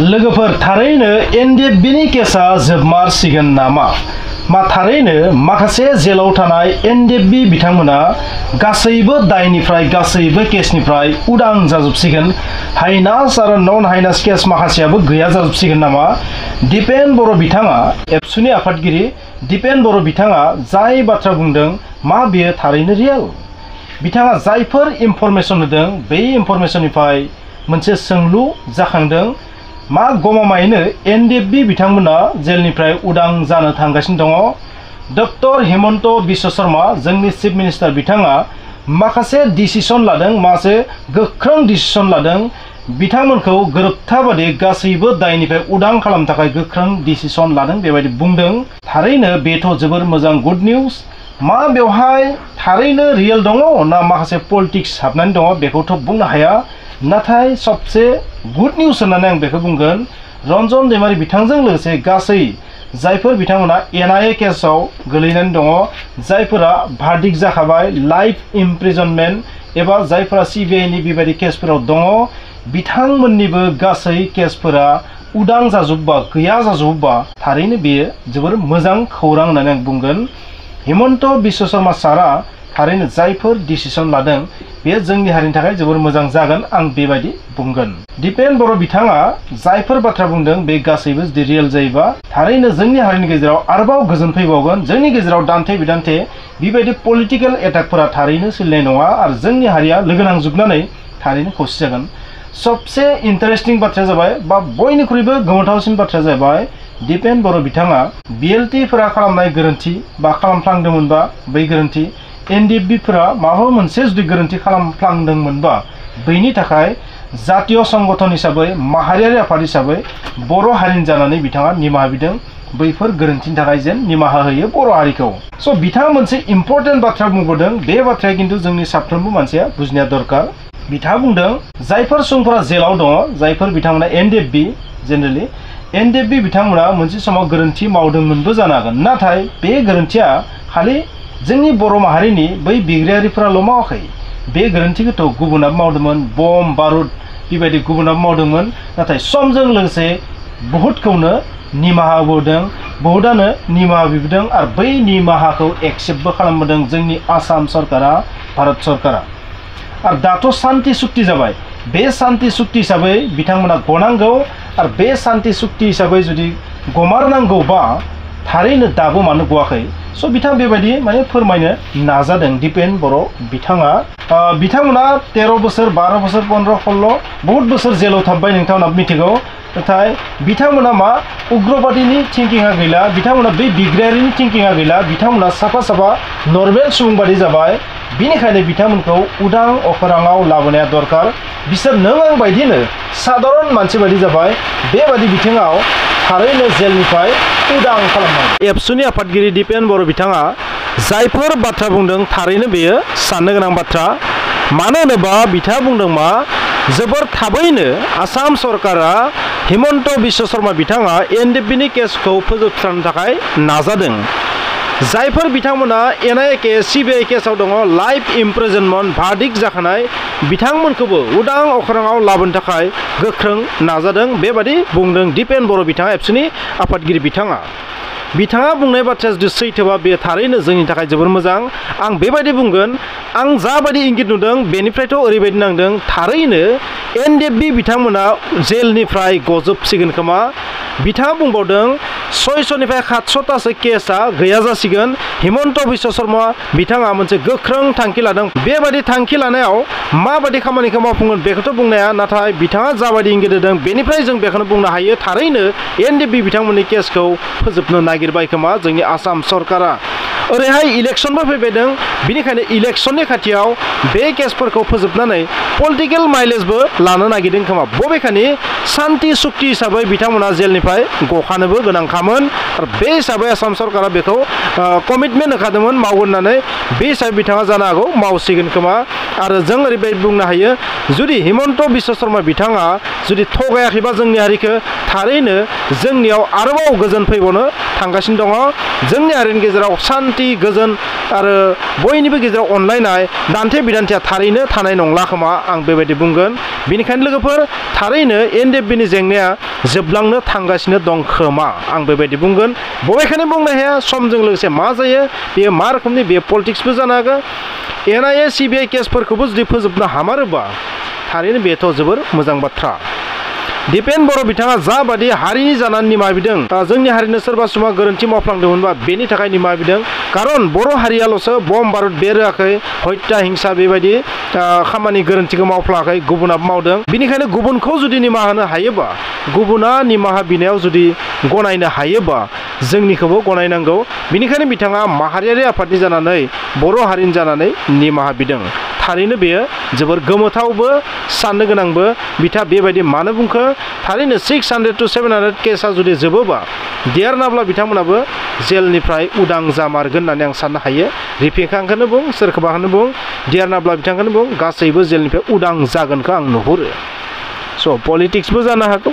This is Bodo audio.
लोगोफोर थारैनो एनडिएफबिनि केसा जोबमारसिगोन नामा? मा थारैनो माखासे जेलाव थानाय एनडिएफबि बिथांमोना गासैबो दायनिफ्राय गासैबो केसनिफ्राय उदां जाजोबसिगोन? हाइनास आरो नन हाइनास केस माखासेयाबो गैया जाजोबसिगोन नामा? दिपेन बर' बिथाङा एबसुनि आफादगिरि दिपेन बर' बिथाङा जाय बाथ्रा बुंदों मा बेयो थारैनो रियेल? बिथाङा जायफोर इनफरमेशन होदों बे इनफरमेशननिफ्राय मोनसे सोंलु जाखांदों। मा गमामायैनो एनडिएफबि बिथांमोना जेलनिफ्राय उदां जानो थांगासिनो दङ? डक्टर हिमन्त बिश्व शर्मा जोंनि चिफ मिनिस्टार बिथाङा माखासे डिसिसन लादों, माखासे गोख्रों डिसिसन लादों। बिथांमोनखौ गोरोबथा बादि गासैबो दायनिफ्राय उदां खालामनो थाखाय गोख्रों डिसिसन लादों बेबायदि बुंदों। थारैनो बेथ' जोबोर मोजां गुड निउज। मा बेवहाय थारैनो रियेल दङ ना माखासे पलिटिक्स हाबनानै दङ बेखौथ' बुंनो हाया। नाथाय सबसे गुड निउज होननानै आं बेखौ बुंगोन, रन्जन दैमारि बिथांजों लोगोसे गासै जायफोर बिथांमोना एनआइए केसाव गोलैनानै दङ, जायफोरा भार्डिक्ट जाखाबाय लाइफ इमप्रिजनमेन्ट एबा जायफोरा सिबिआइनि बेबायदि केसफोराव दङ, बिथांमोननिबो गासै केसफोरा उदां जाजोबबा गैया जाजोबबा थारैनो बेयो जोबोर मोजां खौरां होननानै आं बुंगोन। हिमन्त बिश्व शर्मा सारा थारैनो जायफोर डिसिसन लादों बेयो जोंनि हारिनि थाखाय जोबोर मोजां जागोन, आं बेबायदि बुंगोन। दिपेन बर' बिथाङा जायफोर बाथ्रा बुंदों बे गासैबो जुदि रियेल जायोबा थारैनो जोंनि हारिनि गेजेराव आरोबाव गोजोन फैबावगोन। जोंनि गेजेराव दान्थे बिदान्थे बेबायदि पलिटिकेल एटाकफोरा थारैनो सोलिनाय नङा आरो जोंनि हारिया लोगो नांजोबनानै थारैनो खौसे जागोन। सबसे इन्टारेस्टिं बाथ्राया जाबाय बा बयनिख्रुइबो गोमोथावसिन बाथ्राया जाबाय दिपेन बर' बिथाङा बिएलटिफोरा खालामनाय गोरोन्थि बा खालामफ्लांदोंमोनबा बै गोरोन्थि, एनडिएफबिफोरा माबा मोनसे जुदि गोरोन्थि खालामफ्लांदोंमोनबा बैनि थाखाय जातीय संगठन हिसाबै माहारियारि आफाद हिसाबै बर' हारिनि जानानै बिथाङा निमाहा बिदों। बैफोर गोरोन्थिनि थाखाय जेन निमाहा होयो बर' हारिखौ। स' बिथाङा मोनसे इम्पर्टेन्ट बाथ्रा बुंबोदों, बे बाथ्राया खिन्थु जोंनि साफ्रोमबो मानसिया बुजिनाया दरकार। बिथाङा बुंदों जायफोर सुबुंफोरा जेलाव दङ, जायफोर बिथांमोना एनडिएफबि जेनेरेलि एनडिएफबि बिथांमोना मोनसे समाव गोरोन्थि मावदोंमोनबो जानो हागोन। नाथाय बे गोरोन्थिया खालि जोंनि बर' माहारिनि बै बिग्रायारिफोराल' मावाखै, बे गोरोन्थिखौथ' गुबुनाबो मावदोंमोन, बम बारुद बेबायदि गुबुनाबो मावदोंमोन। नाथाय समजों लोगोसे बहुतखौनो निमाहा होबोदों, बहुतानो निमाहा बिबोदों आरो बै निमाहाखौ एक्सेप्टबो खालामबोदों जोंनि आसाम सरकारा, भारत सरकारा। आरो दाथ' सान्ति सुक्ति जाबाय, बे सान्ति सुक्ति हिसाबै बिथांमोना गनांगौ आरो बे सान्ति सुक्ति हिसाबै जुदि गमारनांगौबा थारैनो दाबो मानो गवाखै। स' बिथाङा बेबायदि माने फोरमायनो नाजादों दिपेन बर' बिथाङा। बिथांमोना 13 बोसोर 12 बोसोर 15 16 बहुत बोसोर जेलाव थाबाय, नोंथांमोना मिथिगौ। नाथाय बिथांमोना मा उग्रबादिनि थिंकिंआ गैला, बिथांमोना बै बिग्रायारिनि थिंकिंआ गैला, बिथांमोना साफा साफा नर्मेल सुबुंबादि जाबाय। बिनिखायनो बिथांमोनखौ उदां अखोराङाव लाबोनाया दरकार। बिसोर नों आं बायदिनो साधारन मानसि बायदि जाबाय, बेबादि बिथिङाव थारैनो जेलनिफ्राय उदां खालामनांगौ। एबसुनि आफादगिरि दिपेन बर' बिथाङा जायफोर बाथ्रा बुंदों थारैनो बेयो साननो गोनां बाथ्रा। मानो होनोबा बिथाङा बुंदों मा जोबोर थाबैनो आसाम सरकारा हिमन्त बिश्व शर्मा बिथाङा एनडिएफबिनि केसखौ फोजोबस्रांनो थाखाय नाजादों। जायफोर बिथांमोना एनआइए केस सिबिआइ केसाव दङ, लाइफ इमप्रिजनमेन्ट भार्डिक्ट जाखानाय, बिथांमोनखौबो उदां अखोराङाव लाबोनो थाखाय गोख्रों नाजादों बेबादि बुंदों दिपेन बर' बिथाङा एबसुनि आफादगिरि बिथाङा। बिथाङा बुंनाय बाथ्राया जुदि सैथोबा बे थारैनो जोंनि थाखाय जोबोर मोजां। आं बेबायदि बुंगोन, आं जाबायदि इंगित नुदों बेनिफ्रायथ' ओरैबायदि नांदों थारैनो एनडिएफबि बिथांमोना जेलनिफ्राय गजोबसिगोन खोमा। बिथाङा बुंबावदों 600निफ्राय 700तासो केसा गैया जासिगोन। हिमन्त बिश्व शर्मा बिथाङा मोनसे गोख्रों थांखि लादों। बेबायदि थांखि लानायाव माबायदि खामानिखौ मावफुंगोन बेखौथ' बुंनाया, नाथाय बिथाङा जाबायदि इंगित होदों बेनिफ्राय जों बेखौनो बुंनो हायो थारैनो एनडिएफबि बिथांमोननि केसखौ फोजोबनो नागिरबाय खोमा जोंनि आसाम सरकारा। ओरैहाय इलेक्सनबो फैबायदों, बिनिखायनो इलेक्सननि खाथियाव बे केसफोरखौ फोजोबनानै पलिटिकेल माइलेजबो लानो नागिरदों खोमा। बबेखानि सान्ति सुक्ति हिसाबै बिथांमोना जेलनिफ्राय गखानोबो गोनांखामोन आरो बे हिसाबै आसाम सरकारा बेखौ कमिटमेन्ट होखादोंमोन मावगोन होननानै। बे हिसाबै बिथाङा जानो हागौ मावसिगोन खोमा। आरो जों ओरैबायदि बुंनो हायो जुदि हिमन्त बिश्व शर्मा बिथाङा जुदि थगायाखैबा जोंनि हारिखौ थारैनो जोंनियाव आरोबाव गोजोन फैबावनो थांगासिनो दङ जोंनि हारिनि गेजेराव सान्थि गोजोन आरो बयनिबो गेजेराव अनलायनाय दान्थे बिदान्थेया थारैनो थानाय नंला खोमा आं बेबायदि बुंगोन बेनिखायनो लोगोफोर थारैनो एनडिएफबिनि जेंनाया जोबलांनो थांगासिनो दं खोमा आं बेबायदि बुंगोन बबेखानि बुंनो हाया समजों लोगोसे मा जायो बेयो मा रोखोमनि बे पलिटिक्सबो जानो हागौ एनआइए सिबिआइ केसफोरखौबो जुदि फोजोबनो हामारोबा थारैनो बेथ' जोबोर मोजां बाथ्रा दिपेन बर' बिथाङा जाबादि हारिनि जानानै निमाहा बिदों जोंनि हारिनो सोरबा सुबुङा गोरोन्थि मावफ्लांदोंमोनबा बेनि थाखाय निमाहा बिदों खारन बर' हारियाल'सो बम बारुद बेरोआखै हत्या हिंसा बेबायदि खामानि गोरोन्थिखौ मावफ्लाङाखै गुबुनाबो मावदों बेनिखायनो गुबुनखौ जुदि निमाहा होनो हायोबा गुबुना निमाहा बिनायाव जुदि गनायनो हायोबा जोंनिखौबो गनायनांगौ बेनिखायनो बिथाङा माहारियारि आफादनि जानानै बर' हारिनि जानानै निमाहा बिदों थारैनो बेयो जोबोर गोमोथावबो साननो गोनांबो बिथाङा बेबायदि मानो बुंखो थारैनो 600 to 700 केसा जुदि जोबोबा देरनाब्ला बिथांमोनाबो जेलनिफ्राय उदां जामारगोन होननानै आं साननो हायो रिफिखांखौनो बुं सोरखौबाखौनो बुं देरनाब्ला बिथांखौनो बुं गासैबो जेलनिफ्राय उदां जागोनखौ आं नुहुरो स' पलिटिक्सबो जानो हागौ